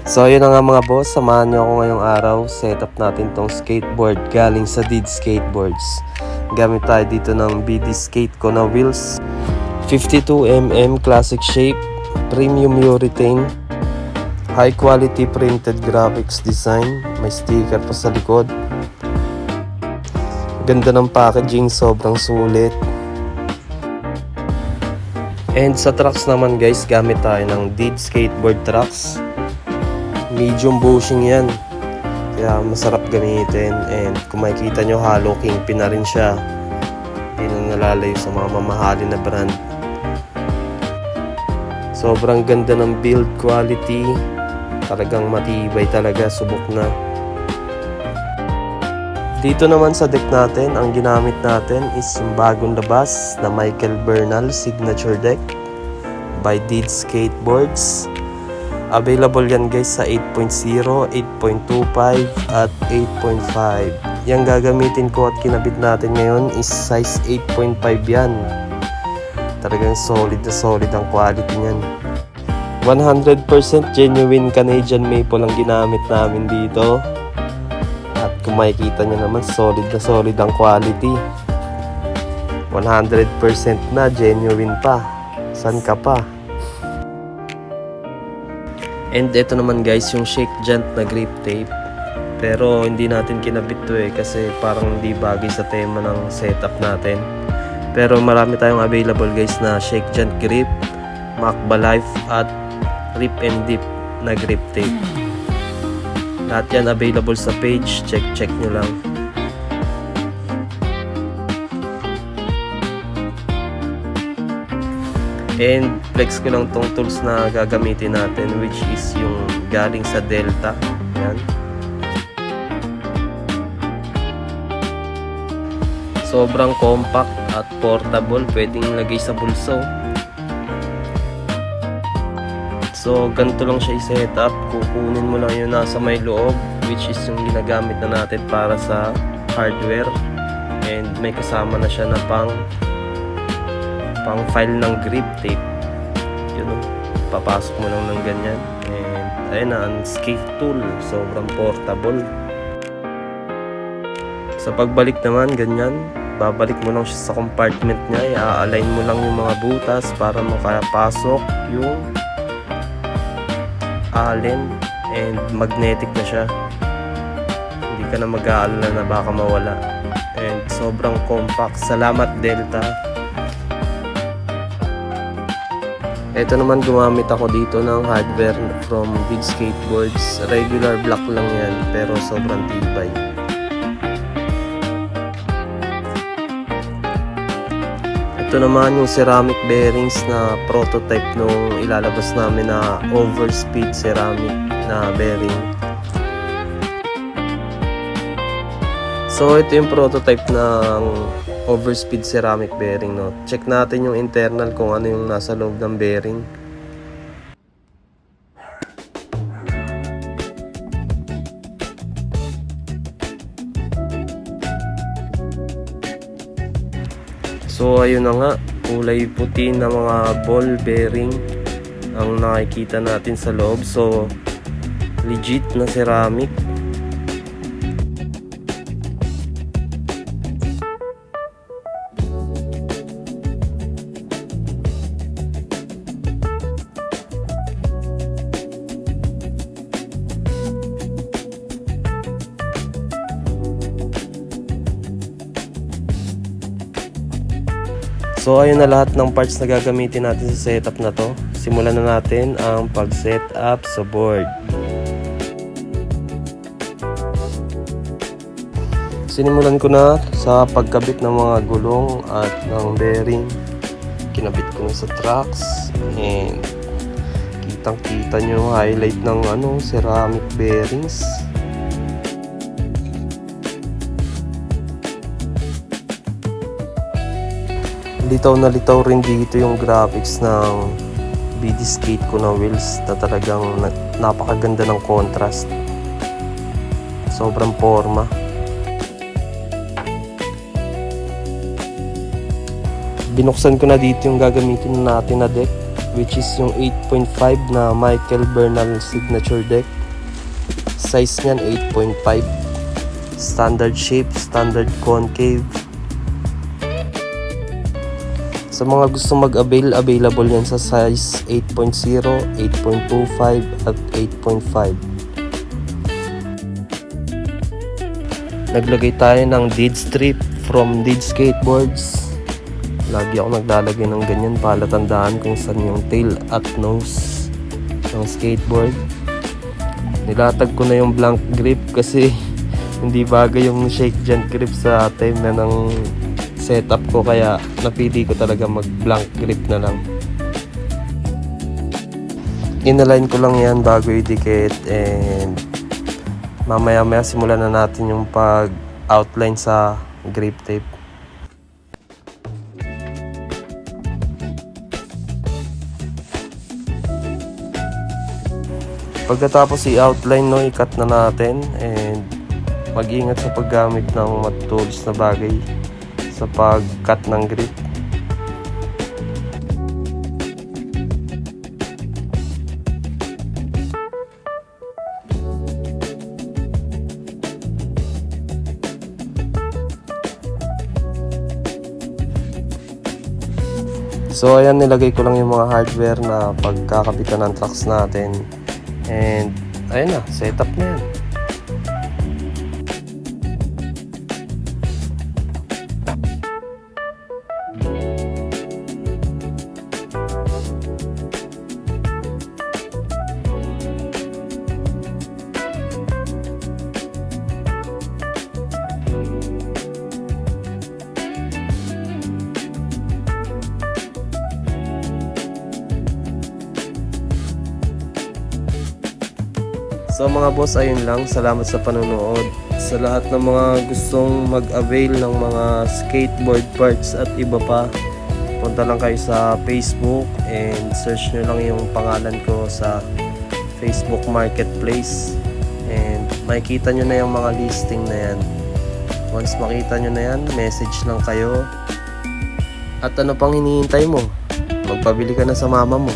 So ayun na nga mga boss, samahan niyo ako ngayong araw. Set up natin tong skateboard galing sa Did Skateboards. Gamit tayo dito ng BD Skate ko na wheels, 52mm classic shape, premium urethane, high quality printed graphics design, may sticker pa sa likod. Ganda ng packaging, sobrang sulit. And sa trucks naman guys, gamit tayo ng Did Skateboard trucks. Medium bushing yan, kaya masarap gamitin. And kung makikita nyo, hollow kingpin na rin siya, hindi na nalalayo sa mga mamahalin na brand. Sobrang ganda ng build quality, talagang matibay talaga, subok na. Dito naman sa deck natin, ang ginamit natin is yung bagong labas na Michael Bernal signature deck by Did Skateboards. Available yan guys sa 8.0, 8.25 at 8.5. Yang gagamitin ko at kinabit natin ngayon is size 8.5 yan. Talagang solid na solid ang quality niyan. 100% genuine Canadian maple ang ginamit namin dito. At kung makikita nyo naman, solid na solid ang quality. 100% na genuine pa. San ka pa? And ito naman guys, yung shake jant na grip tape. Pero hindi natin kinabit to kasi parang hindi bagay sa tema ng setup natin. Pero marami tayong available guys na shake jant grip, Macba Life at Rip and Dip na grip tape. Lahat yan available sa page, check nyo lang. And flex ko lang tong tools na gagamitin natin, which is yung galing sa Delta. Yan. Sobrang compact at portable, pwedeng lagay sa bulso. So ganito lang siya i-set up. Kukunin mo lang yung nasa may loob, which is yung ginagamit na natin para sa hardware. And may kasama na siya na pang file ng grip tape. Yun o, papasok mo lang ng ganyan. And ayun na, ang skate tool, sobrang portable. Sa pagbalik naman, ganyan, babalik mo lang siya sa compartment niya. I-align mo lang yung mga butas para makapasok yung allen, and magnetic na siya. Hindi ka na mag-aalala na baka mawala. And sobrang compact. Salamat Delta. Ito naman, gumamit ako dito ng hardware from Did Skateboards. Regular block lang yan, pero sobrang tibay. Ito naman yung ceramic bearings na prototype nung ilalabas namin na overspeed ceramic na bearing. So ito yung prototype ng overspeed ceramic bearing, no. Check natin yung internal kung ano yung nasa loob ng bearing. So ayun na nga, kulay puti na mga ball bearing ang nakikita natin sa loob. So legit na ceramic. So ayun na lahat ng parts na gagamitin natin sa setup na to. Simulan na natin ang pag-set up sa board. Sinimulan ko na sa pagkabit ng mga gulong at ng bearing. Kinabit ko na sa trucks. And kitang-kita nyo highlight ng ceramic bearings. Litaw na litaw rin dito yung graphics ng BD Skate ko na wheels na talagang napakaganda ng contrast. Sobrang forma. Binuksan ko na dito yung gagamitin natin na deck. which is yung 8.5 na Michael Bernal signature deck. Size niyan 8.5, standard shape, standard concave. Sa mga gusto mag-avail, available yan sa size 8.0, 8.25 at 8.5. Naglagay tayo ng dead strip from Dead Skateboards. Lagi ako naglalagay ng ganyan para tandaan kung saan yung tail at nose ng skateboard. Nilatag ko na yung blank grip kasi hindi bagay yung shake dyan grip sa time na ng setup ko, kaya napili ko talaga mag blank grip na lang. Inalign ko lang yan bago idikit, and mamaya simulan na natin yung pag outline sa grip tape. Pagkatapos i-outline, no, i-cut na natin, and mag-ingat sa paggamit ng tools na bagay sa pag-cut ng grip. So ayan, nilagay ko lang yung mga hardware na pagkakabitan ng trucks natin, and ayun na, setup na yan. So mga boss, ayun lang. Salamat sa panonood. Sa lahat ng mga gustong mag-avail ng mga skateboard parts at iba pa, punta lang kayo sa Facebook and search nyo lang yung pangalan ko sa Facebook Marketplace, and makikita nyo na yung mga listing na yan. Once makita nyo na yan, message lang kayo. At ano pang hinihintay mo? Magpabili ka na sa mama mo.